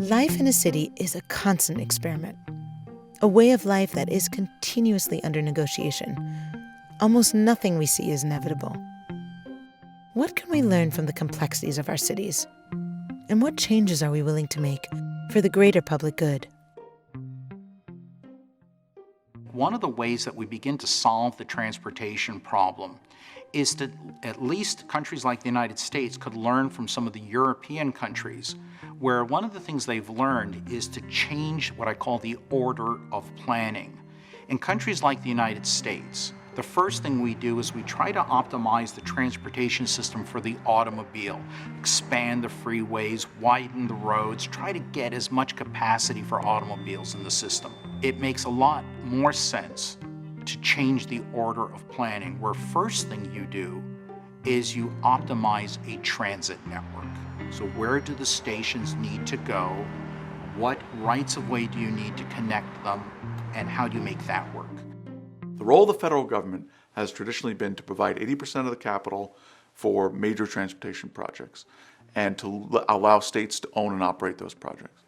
Life in a city is a constant experiment, a way of life that is continuously under negotiation. Almost nothing we see is inevitable. What can we learn from the complexities of our cities? And what changes are we willing to make for the greater public good? One of the ways that we begin to solve the transportation problem is that at least countries like the United States could learn from some of the European countries, where one of the things they've learned is to change what I call the order of planning. In countries like the United States, the first thing we do is we try to optimize the transportation system for the automobile, expand the freeways, widen the roads, try to get as much capacity for automobiles in the system. It makes a lot more sense to change the order of planning, where first thing you do is you optimize a transit network. So where do the stations need to go? What rights of way do you need to connect them? And how do you make that work? The role of the federal government has traditionally been to provide 80% of the capital for major transportation projects and to allow states to own and operate those projects.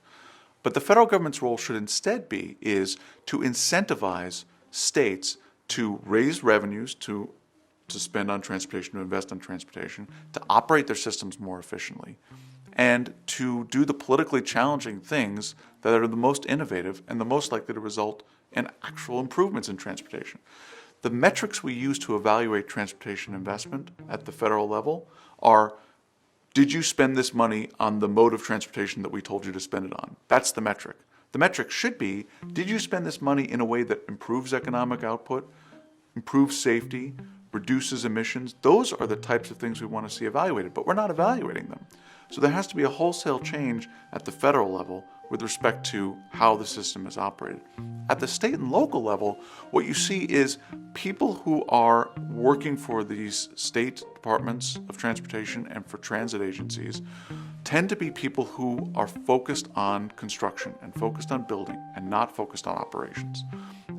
But the federal government's role should instead be to incentivize states to raise revenues, to spend on transportation, to invest on transportation, to operate their systems more efficiently, and to do the politically challenging things that are the most innovative and the most likely to result in actual improvements in transportation. The metrics we use to evaluate transportation investment at the federal level are, did you spend this money on the mode of transportation that we told you to spend it on? That's the metric. The metric should be, did you spend this money in a way that improves economic output, improves safety, reduces emissions? Those are the types of things we want to see evaluated, but we're not evaluating them. So there has to be a wholesale change at the federal level with respect to how the system is operated. At the state and local level, what you see is people who are working for these state departments of transportation and for transit agencies tend to be people who are focused on construction and focused on building and not focused on operations.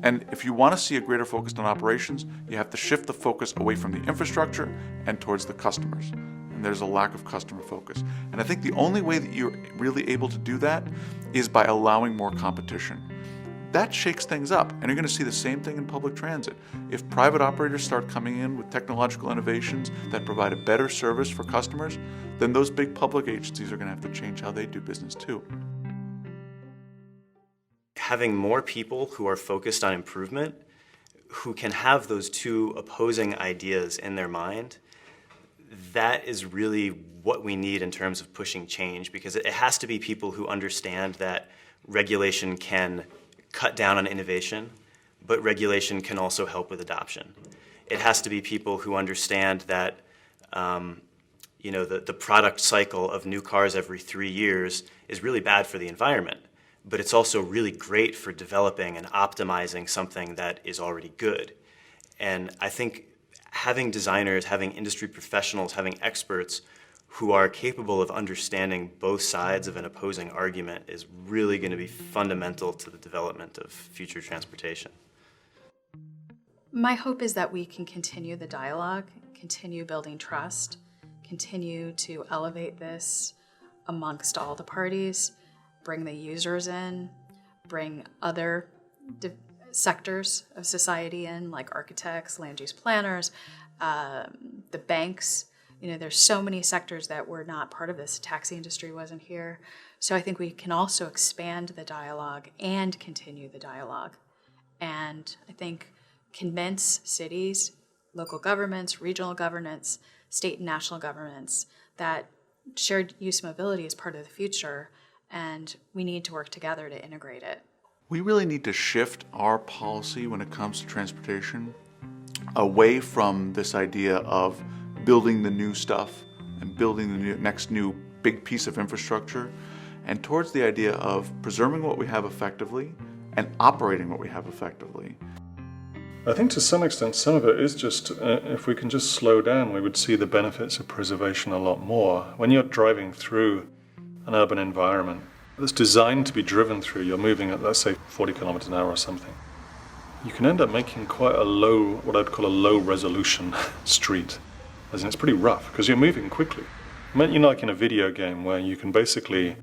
And if you want to see a greater focus on operations, you have to shift the focus away from the infrastructure and towards the customers. And there's a lack of customer focus. And I think the only way that you're really able to do that is by allowing more competition. That shakes things up, and you're going to see the same thing in public transit. If private operators start coming in with technological innovations that provide a better service for customers, then those big public agencies are going to have to change how they do business too. Having more people who are focused on improvement, who can have those two opposing ideas in their mind, that is really what we need in terms of pushing change, because it has to be people who understand that regulation can cut down on innovation, but regulation can also help with adoption. It has to be people who understand that the product cycle of new cars every 3 years is really bad for the environment, but it's also really great for developing and optimizing something that is already good. And I think having designers, having industry professionals, having experts who are capable of understanding both sides of an opposing argument is really going to be fundamental to the development of future transportation. My hope is that we can continue the dialogue, continue building trust, continue to elevate this amongst all the parties, bring the users in, bring other sectors of society in, like architects, land use planners, the banks. There's so many sectors that were not part of this. The taxi industry wasn't here. So I think we can also expand the dialogue and continue the dialogue. And I think convince cities, local governments, regional governments, state and national governments that shared use mobility is part of the future, and we need to work together to integrate it. We really need to shift our policy when it comes to transportation away from this idea of building the new stuff and building the next new big piece of infrastructure, and towards the idea of preserving what we have effectively and operating what we have effectively. I think to some extent some of it is just, if we can just slow down, we would see the benefits of preservation a lot more. When you're driving through an urban environment that's designed to be driven through, you're moving at, let's say, 40 kilometers an hour or something, you can end up making quite a low, what I'd call a low resolution street. As in, it's pretty rough because you're moving quickly. You're like in a video game where you can basically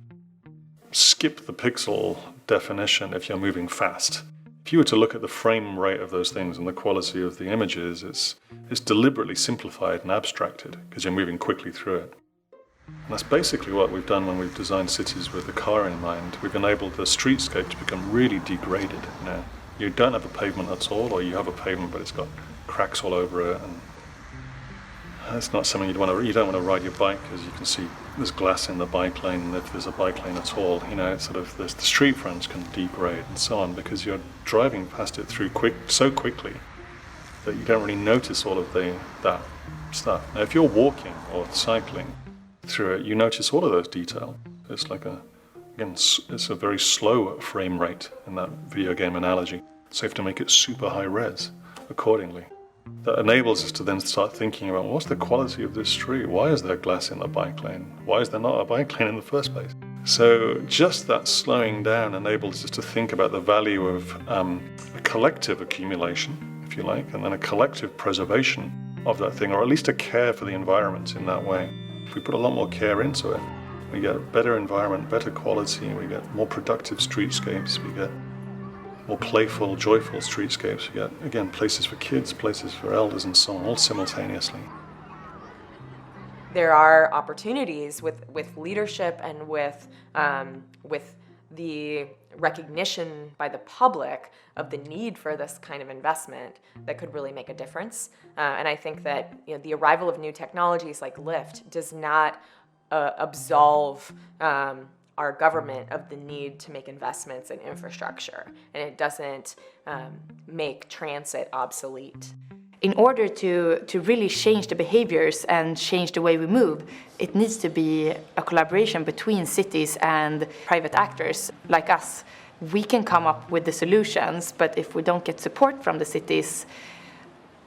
skip the pixel definition if you're moving fast. If you were to look at the frame rate of those things and the quality of the images, it's deliberately simplified and abstracted because you're moving quickly through it. And that's basically what we've done when we've designed cities with the car in mind. We've enabled the streetscape to become really degraded. You don't have a pavement at all, or you have a pavement but it's got cracks all over it, and it's not something you don't want to ride your bike, because you can see there's glass in the bike lane, and if there's a bike lane at all, it's sort of the street fronts can degrade and so on, because you're driving past it so quickly that you don't really notice all of that stuff. Now, if you're walking or cycling through it, you notice all of those details. It's like it's a very slow frame rate in that video game analogy, so you have to make it super high res accordingly. That enables us to then start thinking about, what's the quality of this street? Why is there glass in the bike lane? Why is there not a bike lane in the first place? So just that slowing down enables us to think about the value of a collective accumulation, if you like, and then a collective preservation of that thing, or at least a care for the environment in that way. If we put a lot more care into it, we get better environment, better quality, we get more productive streetscapes, we get more playful, joyful streetscapes. You get, again, places for kids, places for elders, and so on, all simultaneously. There are opportunities with leadership and with the recognition by the public of the need for this kind of investment that could really make a difference. And I think that the arrival of new technologies like Lyft does not absolve our government of the need to make investments in infrastructure, and it doesn't make transit obsolete. In order to really change the behaviors and change the way we move, it needs to be a collaboration between cities and private actors like us. We can come up with the solutions, but if we don't get support from the cities,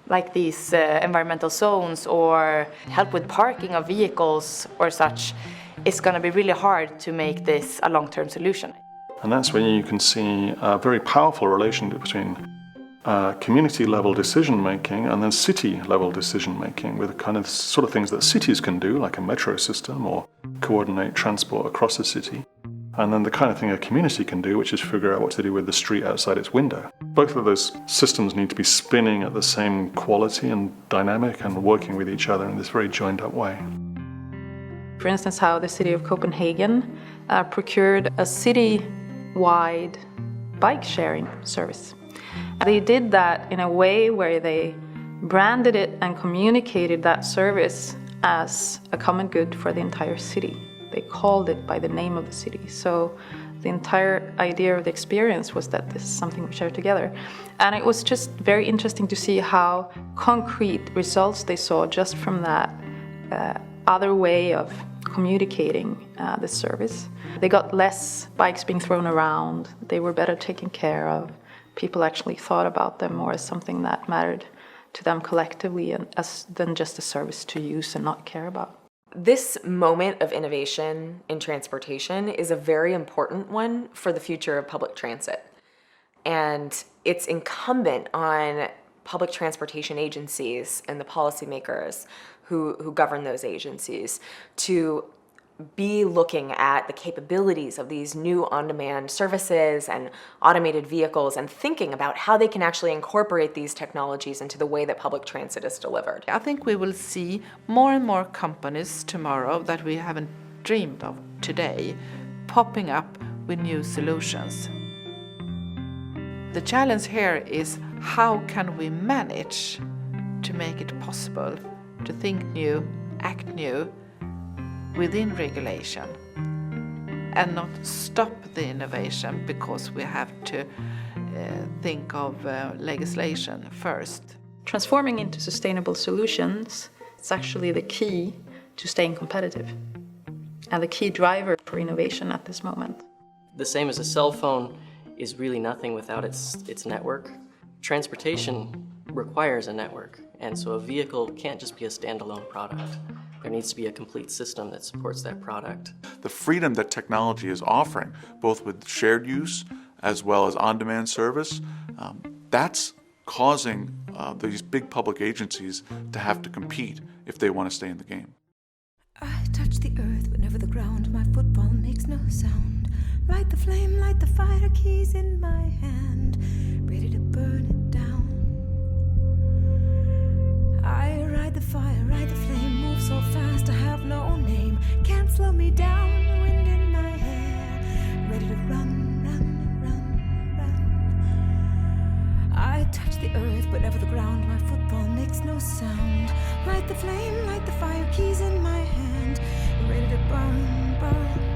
like these environmental zones or help with parking of vehicles or such, it's going to be really hard to make this a long-term solution. And that's when you can see a very powerful relationship between community-level decision-making and then city-level decision-making, with the kind of sort of things that cities can do, like a metro system or coordinate transport across a city. And then the kind of thing a community can do, which is figure out what to do with the street outside its window. Both of those systems need to be spinning at the same quality and dynamic and working with each other in this very joined-up way. For instance, how the city of Copenhagen procured a city-wide bike-sharing service. They did that in a way where they branded it and communicated that service as a common good for the entire city. They called it by the name of the city. So the entire idea of the experience was that this is something we share together. And it was just very interesting to see how concrete results they saw just from that other way of communicating the service. They got less bikes being thrown around. They were better taken care of. People actually thought about them more as something that mattered to them collectively and than just a service to use and not care about. This moment of innovation in transportation is a very important one for the future of public transit. And it's incumbent on public transportation agencies and the policymakers who govern those agencies to be looking at the capabilities of these new on-demand services and automated vehicles and thinking about how they can actually incorporate these technologies into the way that public transit is delivered. I think we will see more and more companies tomorrow that we haven't dreamed of today popping up with new solutions. The challenge here is, how can we manage to make it possible to think new, act new, within regulation, and not stop the innovation because we have to think of legislation first. Transforming into sustainable solutions is actually the key to staying competitive and the key driver for innovation at this moment. The same as a cell phone is really nothing without its network. Transportation requires a network, and so a vehicle can't just be a standalone product. There needs to be a complete system that supports that product. The freedom that technology is offering, both with shared use as well as on-demand service, that's causing these big public agencies to have to compete if they want to stay in the game. I touch the earth whenever the ground, my football makes no sound. Light the flame, light the fire, keys in my hand, ready to burn it down. I ride the fire, ride the flame, move so fast I have no name. Can't slow me down, wind in my hair, ready to run, run, run, run. I touch the earth, but never the ground, my football makes no sound. Light the flame, light the fire, keys in my hand, ready to burn, burn.